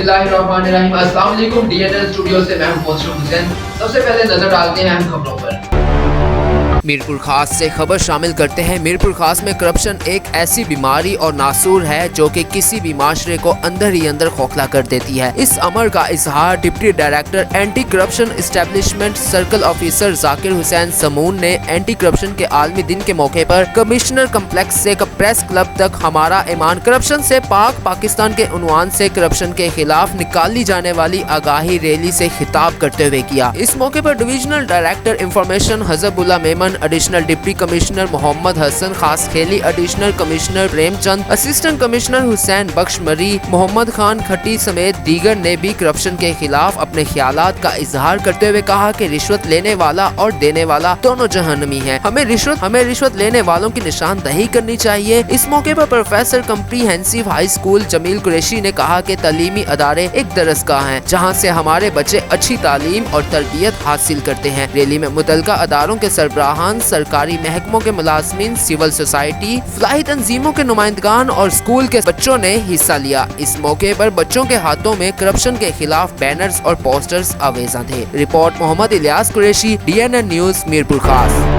बिस्मिल्लाहिर्रहमानिर्रहीम। अस्सलाम वालेकुम। DNL स्टूडियो से मैं हूं मोहसिन हुसैन। सबसे पहले नजर डालते हैं अहम खबरों पर। मीरपुर खास से खबर शामिल करते हैं। मीरपुर खास में करप्शन एक ऐसी बीमारी और नासूर है जो कि किसी भी माशरे को अंदर ही अंदर खोखला कर देती है। इस अमर का इजहार deputy director anti corruption establishment circle officer Zakir Hussain समून ने एंटी करप्शन के आलमी दिन के मौके पर कमिश्नर कम्प्लेक्स से प्रेस क्लब तक हमारा ईमान करप्शन से पाक पाकिस्तान के उन्वान से करप्शन के खिलाफ निकाली जाने वाली आगाही रैली से खिताब करते हुए किया। इस मौके पर divisional director information Hizbullah Memon, additional deputy commissioner Mohammad Hassan Khaskheli, additional commissioner Premchand, assistant commissioner Hussain Bakhsh Marri, Mohammad Khan खट्टी समेत दीगर ने भी करप्शन के खिलाफ अपने ख्यालात का इजहार करते हुए कहा कि रिश्वत लेने वाला और देने वाला दोनों जहन्नमी हैं। हमें रिश्वत लेने वालों की निशानदही करनी चाहिए। इस मौके पर professor comprehensive high school Jamil Qureshi ने कहा कि तालीमी अदारे एक दरसगाह हैं जहाँ से हमारे बच्चे अच्छी तालीम और तरबियत हासिल करते हैं। रैली में मुतलका अदारों के सरबराहान, सरकारी महकमों के मुलाजमीन, सिविल सोसाइटी, फलाही तंजीमों के नुमाइंदगान और स्कूल के बच्चों ने हिस्सा लिया। इस मौके पर बच्चों के हाथों में करप्शन के खिलाफ बैनर्स और पोस्टर्स आवेजा थे। Report Mohammad Ilyas Qureshi, DNN news Mirpur खास।